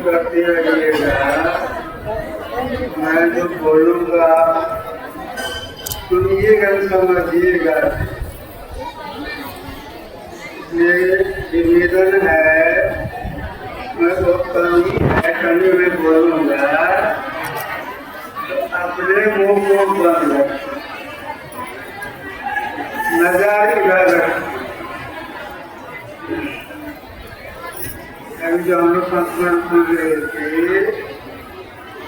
करते रहिएगा। मैं जो बोलूँगा सुनिएगा, समझिएगा। ये निवेदन है, मैं बहुत कमी में बोलूँगा, अपने मुँह को बंद नजारी घर जो हम लोग संस्मरण सुन रहे थे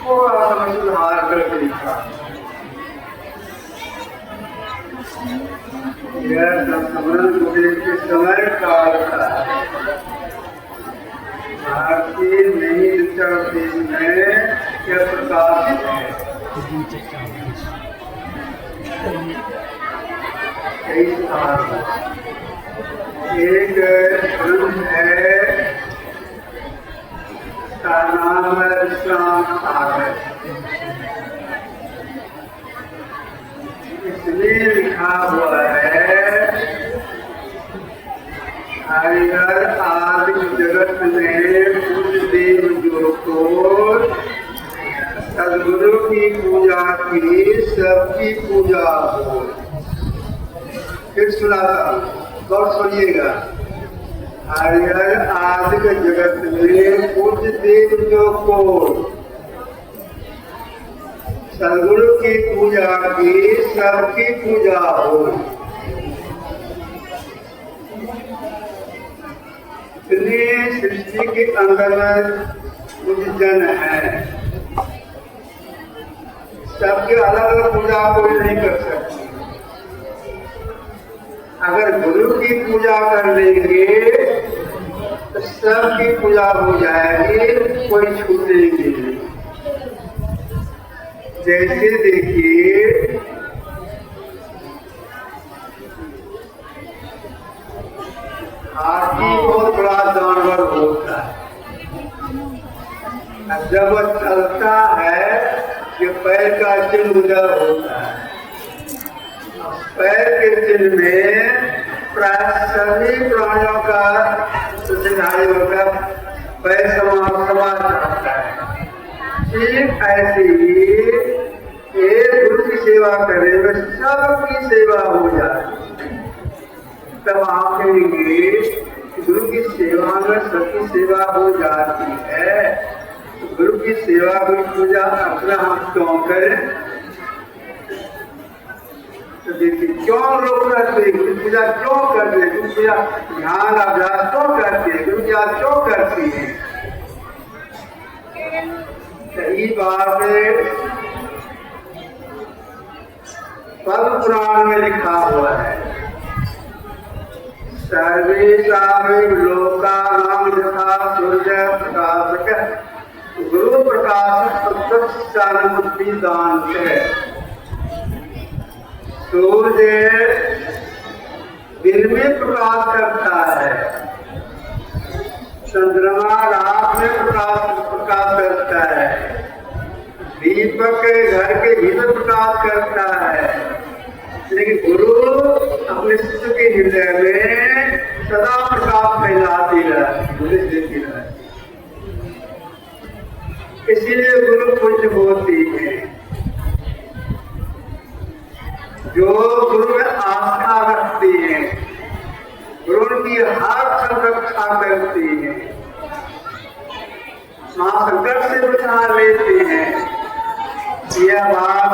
वो आपने सुधार कर देखा। यह संस्मरण के समय काल का भारतीय नई दिशा में यह प्रकाशित है। कई साल एक ग्रंथ है का नाम है विश्राम सागर। इसलिए लिखा हुआ है हरिहर आदि जगत में पूज्य देव जो को सदगुरु की पूजा की सबकी पूजा हो। फिर सुनाता और सुनिएगा। हरिहर आदि जगत में पूज्य देव जो को सदगुरु की पूजा की सबकी पूजा हो। इतनी सृष्टि के अंदर में कुछ जन है, सबके अलग अलग पूजा कोई नहीं कर सकती। अगर गुरु की पूजा कर लेंगे तो सबकी पूजा हो जाएगी, कोई छूटेगी नहीं। जैसे देखिए हाथी बहुत बड़ा जानवर होता है, जब वह चलता है कि पैर का चिन्ह उधर होता है। पैर के चिन्ह में प्राय सभी प्राणियों का सिद्धांत होगा, पैर समा जाता है। ठीक ऐसे ही एक गुरु की सेवा करे में सबकी सेवा हो जाती। तब आप कहेंगे गुरु की सेवा में सबकी सेवा हो जाती है, तो गुरु की सेवा की पूजा अपना हम क्यों करें? तो देखिए क्यों लोग करते, गुरु पूजा क्यों करते, गुरु पूजा ध्यान अभ्यास क्यों करते, गुरु पूजा क्यों करती है? सही बात है, पद्म पुराण में लिखा हुआ है सर्वेषां लोकानां यथा सूर्य प्रकाशक गुरु प्रकाश बुद्धि दान है। सूर्य दिन में प्रकाश करता है, चंद्रमा रात में प्रकाश करता है, दीपक घर के भीतर प्रकाश करता है, लेकिन गुरु अपने शिष्य के हृदय में सदा प्रकाश फैलाती रहती है। इसीलिए गुरु पूज्य होती है। जो गुरु में आस्था रखती है, गुरु की हर संरक्षा करती है, संकट से बचा लेते हैं। यह बात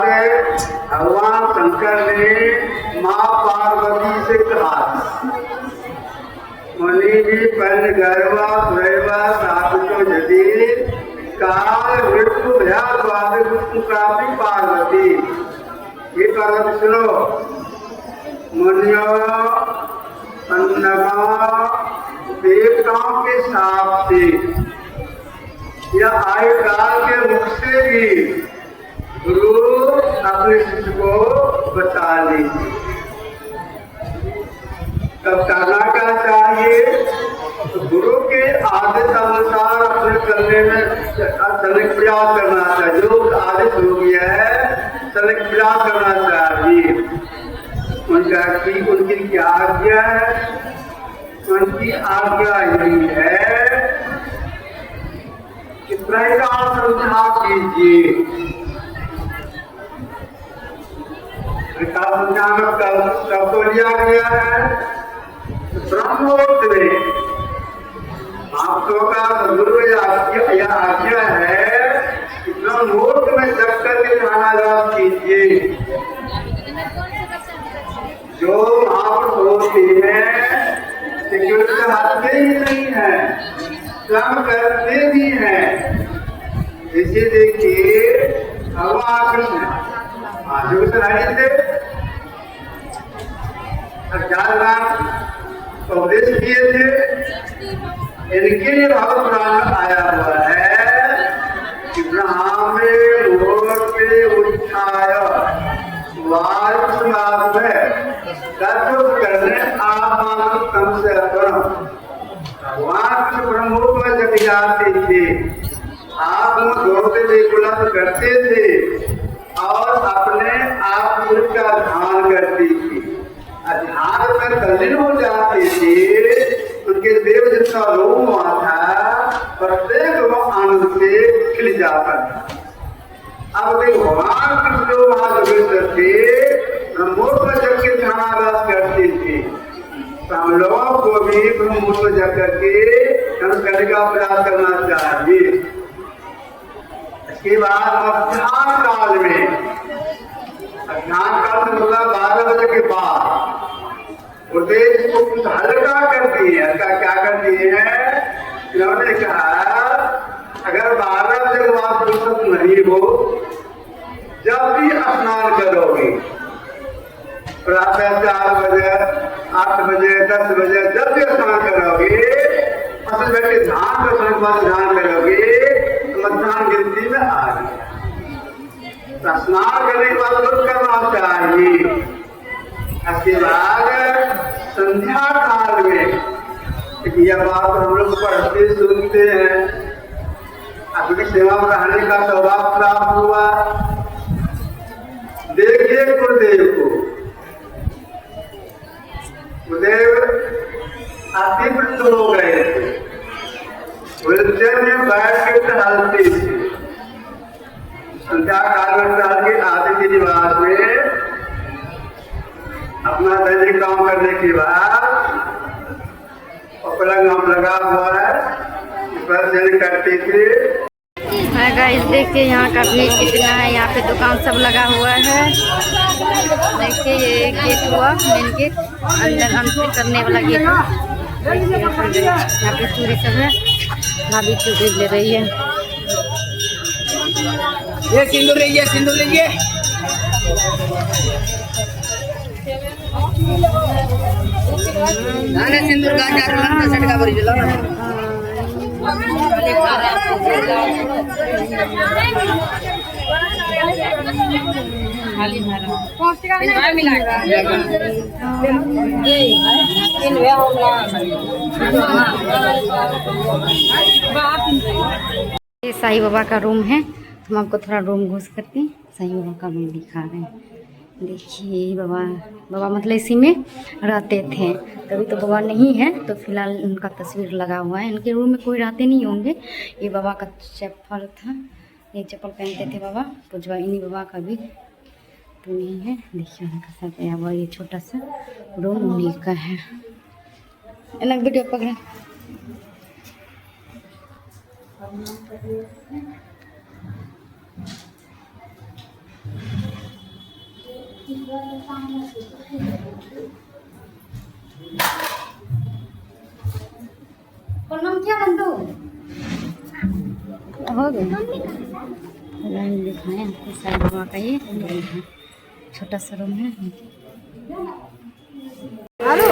भगवान शंकर ने माँ पार्वती से कहा। मुनि भी पन गर्वा सुरैवा साधुतो यदि काल मृत्यु भया प्राप्ति पार्वती। ये पार्वती सुनो, मुनियों देवताओं के साथ से या आयु काल के मुख से भी गुरु अपने शिष्य को बचा लीजिए। तब करना क्या चाहिए? तो गुरु के आदेश अनुसार अपने चलने में चलने का प्रयास करना चाहिए। जो आदेश हो गया है चलने का प्रयास करना चाहिए। उनकी क्या आज्ञा है? उनकी आज्ञा यही है कि त्रय का समझा कीजिए। समझाना कब तो लिया गया है? ब्रह्मोत्त में आपको का गुरु यह आज्ञा है कि ब्रह्मोत्त में जब करके ध्यानालाप कीजिए। जो महापुरुष होती है हटते ही नहीं है, स्वयं करते भी हैं। इसे देखिए भगवान कृष्ण जो सुनाई थे, 4 बार उपदेश किए थे। इनके लिए भागवत पुराण आया हुआ है कि ब्रह्मे मूर्ति उत्थाय वायुनाथ है तत्व करने आप कम से भगवान ब्रह्मोत्त में जब जाते थे, आप दौड़ते थे, बुलंद करते थे और अपने आप का ध्यान करती थी। ध्यान में तल्लीन हो जाती थी। उनके देव जितना रोम हुआ था, प्रत्येक वो आनंद से खिल जाता था। अब देखो भगवान कृष्ण जो महायोगेश्वर थे, ब्रह्मोत्त में जब के ध्यानाभ्यास करते थे, तो हम लोगों को भी ब्रह्मोत्त में जब करके करने का प्रयास करना चाहिए। इसके बाद मध्याह्न काल में, ध्यान काल में मतलब 12 बजे के बाद उपदेश को कुछ हल्का करती है। क्या करती है? इन्होंने कहा अगर 12 बजे के बाद फुर्सत नहीं हो, जब भी स्नान करोगे, प्रातः 4 बजे, 8 बजे, 10 बजे, जब भी स्नान करोगे, असल बैठे ध्यान करने बाद ध्यान करोगे तो मध्याह्न गिनती में आ गया। स्नान करने के बाद कुछ करना चाहिए। इसके बाद संध्या काल में यह बात हम लोग पढ़ते सुनते हैं। अपनी सेवा में रहने का सौभाग्य प्राप्त हुआ। देखिए गुरुदेव को, गुरुदेव अति वृद्ध हो गए थे, व्हीलचेयर में बैठ के टहलते थे। संध्या काल में टहल के आदि के निवास में अपना दैनिक काम करने के बाद पलंग हम लगा हुआ है, इस पर जन करते थे। गाइस देखिए यहाँ का भीड़ कितना है। यहाँ पे दुकान सब लगा हुआ है। देखिए ये गेट हुआ, मेन गेट, अंदर एंट्री करने वाला गेट। यहाँ पे चूड़ी सब है, भाभी चूड़ी ले रही है। ये सिंदूर लीजिए, सिंदूर लीजिए। सिंदूर का क्या करना सेट का बरी चला। ये साईं बाबा का रूम है। हम आपको थोड़ा रूम घुस करके साईं बाबा का रूम दिखा रहे हैं। देखिए बाबा मतलब इसी में रहते थे। तभी तो बाबा नहीं है, तो फिलहाल उनका तस्वीर लगा हुआ है। इनके रूम में कोई रहते नहीं होंगे। ये बाबा का चप्पल था, ये चप्पल पहनते थे बाबा। पुजवा इन्हीं बाबा का भी तो नहीं है। देखिए उनका साथ आया हुआ ये छोटा सा रूम उन्हीं का है। अलग वीडियो पकड़े नाम क्या बंदू हो गए दिखाएं आपको साईं बाबा का ये रूम है। छोटा सा रूम है। हेलो